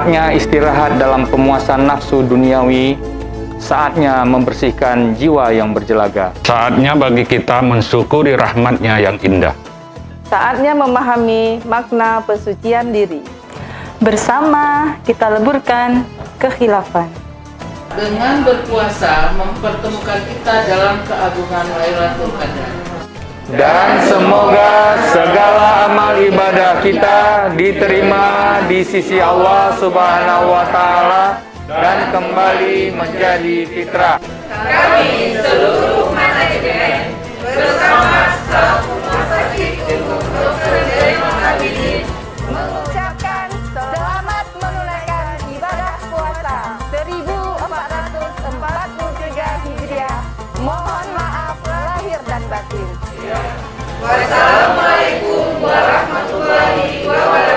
Saatnya istirahat dalam pemuasan nafsu duniawi, saatnya membersihkan jiwa yang berjelaga. Saatnya bagi kita mensyukuri rahmat-Nya yang indah. Saatnya memahami makna pesucian diri. Bersama kita leburkan kekhilafan. Dengan berpuasa mempertemukan kita dalam keagungan Lailatul Qadar. Dan semoga segala amal ibadah kita diterima di sisi Allah Subhanahu wa Ta'ala dan kembali menjadi fitrah. Kami seluruh manajemen bersama staf rumah sakit umum Dr. Zainal Abidin Mengucapkan selamat menunaikan ibadah puasa 1443 Hijriah. Mohon maaf lahir dan batin. Wassalamualaikum warahmatullahi wabarakatuh.